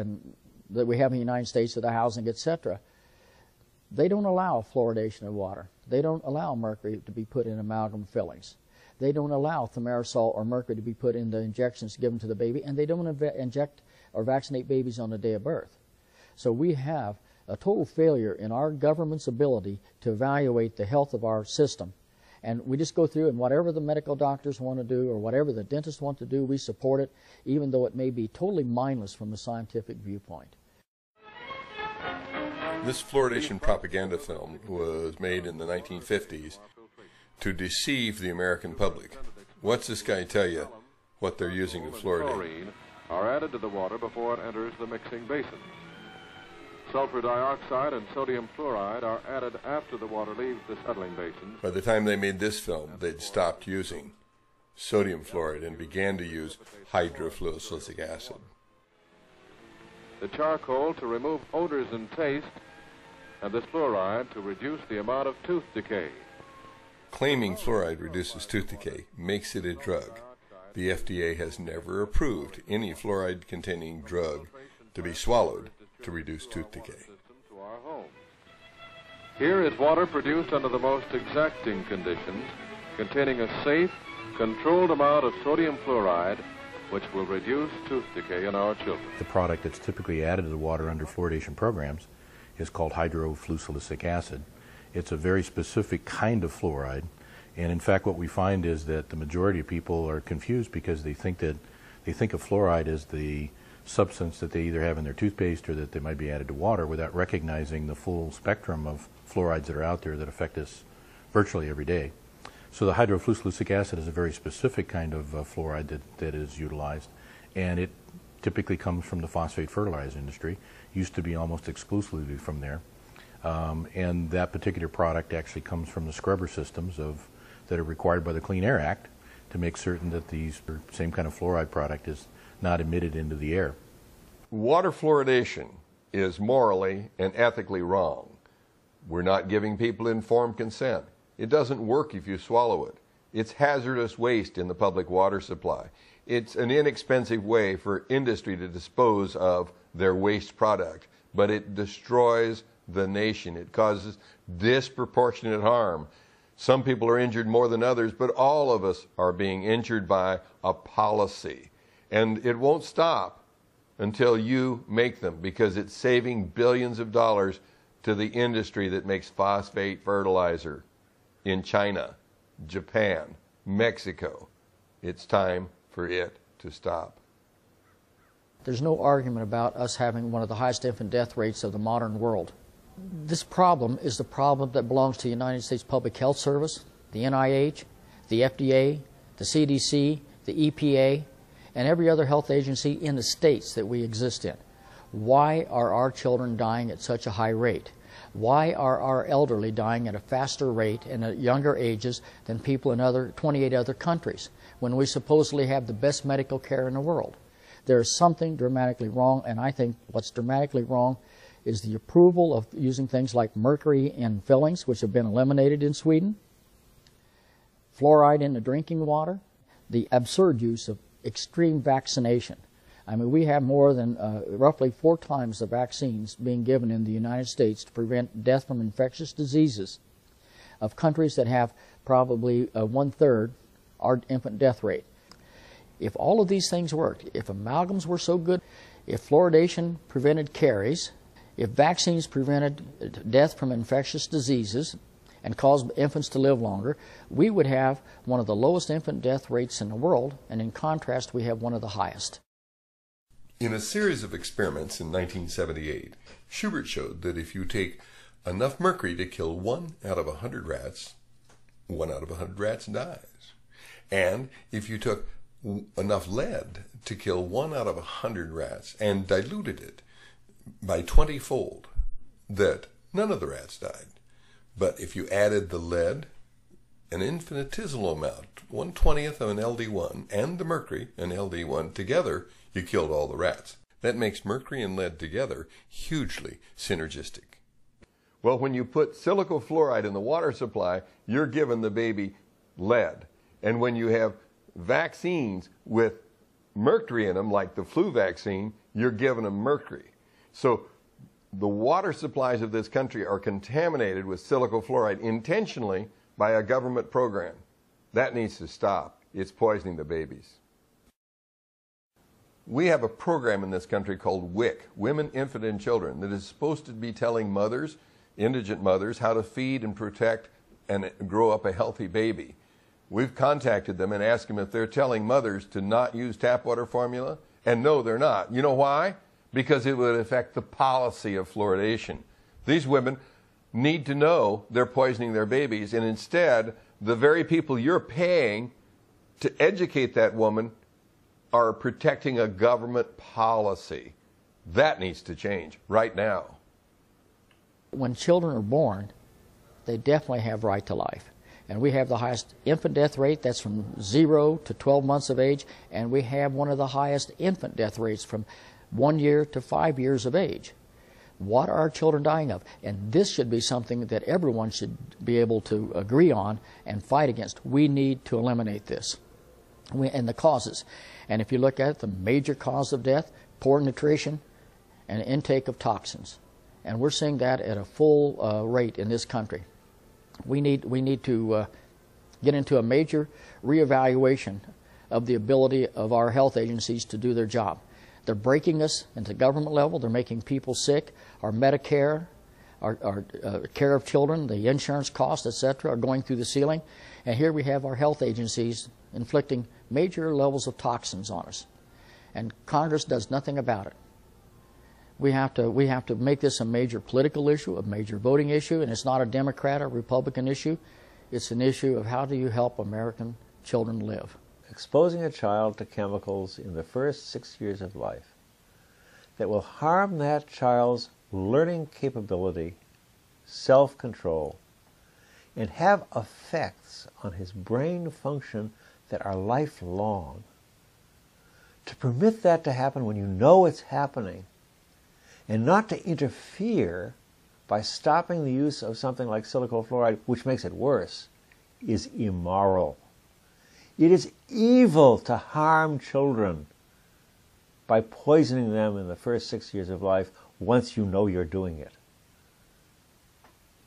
that we have in the United States, with the housing, etc., they don't allow fluoridation of water. They don't allow mercury to be put in amalgam fillings. They don't allow thimerosal or mercury to be put in the injections given to the baby, and they don't inject or vaccinate babies on the day of birth. So we have a total failure in our government's ability to evaluate the health of our system. And we just go through, and whatever the medical doctors want to do or whatever the dentists want to do, we support it, even though it may be totally mindless from a scientific viewpoint. This fluoridation propaganda film was made in the 1950s to deceive the American public. What's this guy tell you what they're using to fluoridate? Are added to the water before it enters the mixing basin. Sulfur dioxide and sodium fluoride are added after the water leaves the settling basin. By the time they made this film, they'd stopped using sodium fluoride and began to use hydrofluosilicic acid. The charcoal to remove odors and taste, and this fluoride to reduce the amount of tooth decay. Claiming fluoride reduces tooth decay makes it a drug. The FDA has never approved any fluoride-containing drug to be swallowed to reduce tooth decay. Here is water produced under the most exacting conditions, containing a safe, controlled amount of sodium fluoride, which will reduce tooth decay in our children. The product that's typically added to the water under fluoridation programs is called hydrofluosilicic acid. It's a very specific kind of fluoride, and in fact what we find is that the majority of people are confused because they think of fluoride as the substance that they either have in their toothpaste or that they might be added to water without recognizing the full spectrum of fluorides that are out there that affect us virtually every day. So the hydrofluosilicic acid is a very specific kind of fluoride that is utilized, and it typically comes from the phosphate fertilizer industry. Used to be almost exclusively from there. And that particular product actually comes from the scrubber systems that are required by the Clean Air Act to make certain that these same kind of fluoride product is not emitted into the air. Water fluoridation is morally and ethically wrong. We're not giving people informed consent. It doesn't work if you swallow it. It's hazardous waste in the public water supply. It's an inexpensive way for industry to dispose of their waste product, but it destroys the nation. It causes disproportionate harm. Some people are injured more than others, but all of us are being injured by a policy. And it won't stop until you make them, because it's saving billions of dollars to the industry that makes phosphate fertilizer in China, Japan, Mexico. It's time for it to stop. There's no argument about us having one of the highest infant death rates of the modern world. This problem is the problem that belongs to the United States Public Health Service, the NIH, the FDA, the CDC, the EPA, and every other health agency in the states that we exist in. Why are our children dying at such a high rate? Why are our elderly dying at a faster rate and at younger ages than people in 28 other countries, when we supposedly have the best medical care in the world? There is something dramatically wrong, and I think what's dramatically wrong is the approval of using things like mercury in fillings, which have been eliminated in Sweden, fluoride in the drinking water, the absurd use of extreme vaccination. I mean, we have more than roughly 4 times the vaccines being given in the United States to prevent death from infectious diseases of countries that have probably 1/3 our infant death rate. If all of these things worked, if amalgams were so good, if fluoridation prevented caries, if vaccines prevented death from infectious diseases and caused infants to live longer, we would have one of the lowest infant death rates in the world, and in contrast, we have one of the highest. In a series of experiments in 1978, Schubert showed that if you take enough mercury to kill 1 out of 100 rats, 1 out of 100 rats dies. And if you took enough lead to kill 1 out of 100 rats and diluted it by 20-fold, that none of the rats died. But if you added the lead, an infinitesimal amount, 1/20th of an LD1, and the mercury, an LD1, together, you killed all the rats. That makes mercury and lead together hugely synergistic. Well, when you put silicofluoride in the water supply, you're giving the baby lead. And when you have vaccines with mercury in them, like the flu vaccine, you're giving them mercury. So the water supplies of this country are contaminated with silicofluoride intentionally by a government program. That needs to stop. It's poisoning the babies. We have a program in this country called WIC, Women, Infant, and Children, that is supposed to be telling mothers, indigent mothers, how to feed and protect and grow up a healthy baby. We've contacted them and asked them if they're telling mothers to not use tap water formula, and no, they're not. You know why? Because it would affect the policy of fluoridation. These women need to know they're poisoning their babies, and instead, the very people you're paying to educate that woman are protecting a government policy. That needs to change right now. When children are born, they definitely have right to life. And we have the highest infant death rate, that's from 0 to 12 months of age, and we have one of the highest infant death rates from 1 year to 5 years of age. What are our children dying of? And this should be something that everyone should be able to agree on and fight against. We need to eliminate this and the causes. And if you look at it, the major cause of death, poor nutrition and intake of toxins. And we're seeing that at a full rate in this country. We need to get into a major reevaluation of the ability of our health agencies to do their job. They're breaking us at the government level. They're making people sick. Our Medicare, our care of children, the insurance costs, etc., are going through the ceiling. And here we have our health agencies inflicting major levels of toxins on us. And Congress does nothing about it. We have to make this a major political issue, a major voting issue, and it's not a Democrat or Republican issue. It's an issue of how do you help American children live. Exposing a child to chemicals in the first 6 years of life that will harm that child's learning capability, self-control, and have effects on his brain function that are lifelong. To permit that to happen when you know it's happening, and not to interfere by stopping the use of something like silicofluoride, which makes it worse, is immoral. It is evil to harm children by poisoning them in the first 6 years of life once you know you're doing it.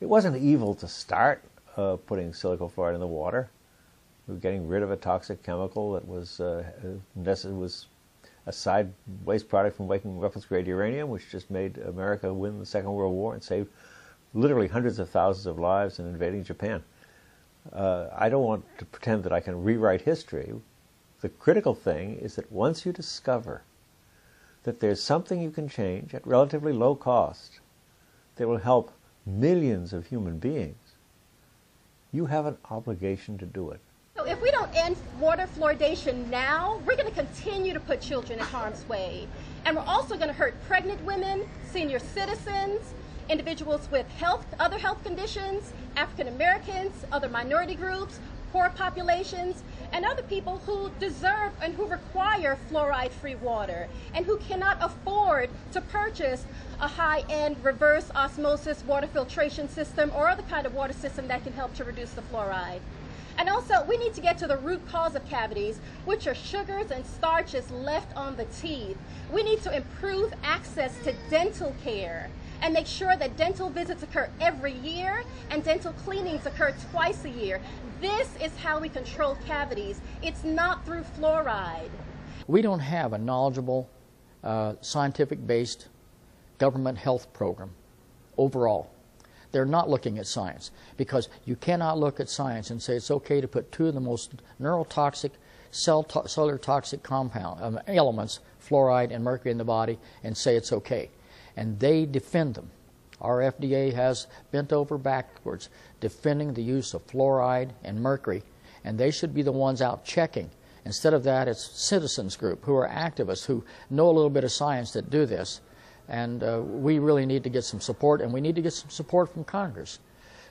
It wasn't evil to start putting silicofluoride in the water. We were getting rid of a toxic chemical that was a side waste product from weapons-grade uranium, which just made America win the Second World War and saved literally hundreds of thousands of lives in invading Japan. I don't want to pretend that I can rewrite history. The critical thing is that once you discover that there's something you can change at relatively low cost that will help millions of human beings, you have an obligation to do it. So if we don't end water fluoridation now, we're going to continue to put children in harm's way. And we're also going to hurt pregnant women, senior citizens, individuals with other health conditions, African Americans, other minority groups, poor populations, and other people who deserve and who require fluoride-free water and who cannot afford to purchase a high-end reverse osmosis water filtration system or other kind of water system that can help to reduce the fluoride. And also, we need to get to the root cause of cavities, which are sugars and starches left on the teeth. We need to improve access to dental care and make sure that dental visits occur every year and dental cleanings occur twice a year. This is how we control cavities. It's not through fluoride. We don't have a knowledgeable, scientific-based government health program overall. They're not looking at science, because you cannot look at science and say it's okay to put two of the most neurotoxic, cellular toxic elements, fluoride and mercury in the body and say it's okay. And they defend them. Our FDA has bent over backwards defending the use of fluoride and mercury, and they should be the ones out checking. Instead of that, it's citizens group who are activists who know a little bit of science that do this. And we really need to get some support, and we need to get some support from Congress.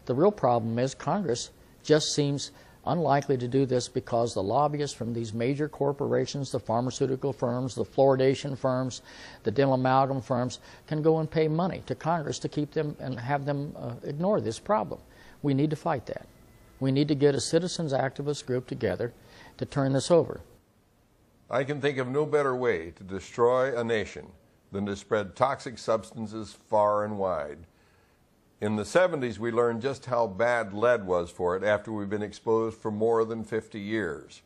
The real problem is Congress just seems unlikely to do this because the lobbyists from these major corporations, the pharmaceutical firms, the fluoridation firms, the dental amalgam firms, can go and pay money to Congress to keep them and have them ignore this problem. We need to fight that. We need to get a citizens activist group together to turn this over. I can think of no better way to destroy a nation than to spread toxic substances far and wide. In the 70s, we learned just how bad lead was for it after we've been exposed for more than 50 years.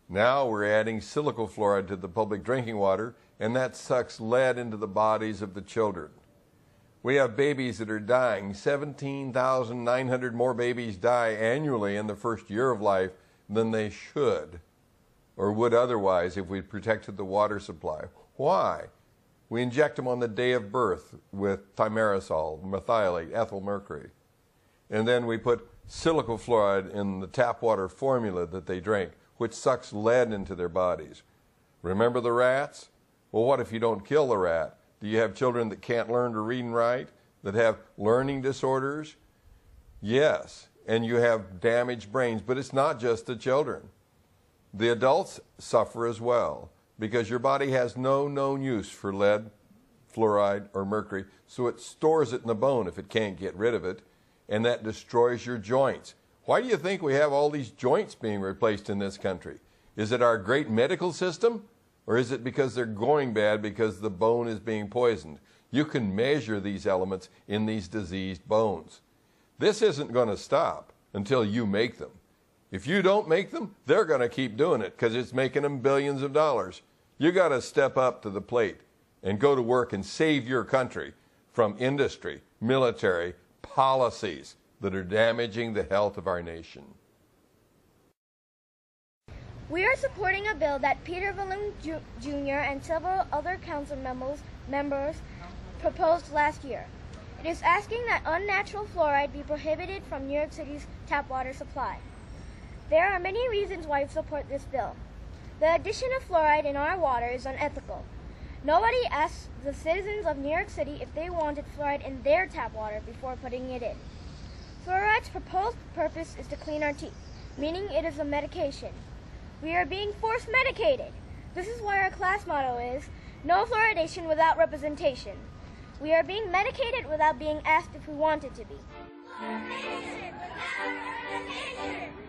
Now we're adding silicate fluoride to the public drinking water, and that sucks lead into the bodies of the children. We have babies that are dying. 17,900 more babies die annually in the first year of life than they should, or would otherwise if we protected the water supply. Why? We inject them on the day of birth with thimerosal, methylate, ethyl mercury. And then we put silicate fluoride in the tap water formula that they drink, which sucks lead into their bodies. Remember the rats? Well, what if you don't kill the rat? Do you have children that can't learn to read and write, that have learning disorders? Yes, and you have damaged brains, but it's not just the children. The adults suffer as well, because your body has no known use for lead, fluoride, or mercury, so it stores it in the bone if it can't get rid of it, and that destroys your joints. Why do you think we have all these joints being replaced in this country? Is it our great medical system, or is it because they're going bad because the bone is being poisoned? You can measure these elements in these diseased bones. This isn't going to stop until you make them. If you don't make them, they're going to keep doing it because it's making them billions of dollars. You got to step up to the plate and go to work and save your country from industry, military, policies that are damaging the health of our nation. We are supporting a bill that Peter Valloon Jr. and several other council members proposed last year. It is asking that unnatural fluoride be prohibited from New York City's tap water supply. There are many reasons why we support this bill. The addition of fluoride in our water is unethical. Nobody asked the citizens of New York City if they wanted fluoride in their tap water before putting it in. Fluoride's proposed purpose is to clean our teeth, meaning it is a medication. We are being force medicated. This is why our class motto is, no fluoridation without representation. We are being medicated without being asked if we wanted to be. Fluoridation without representation.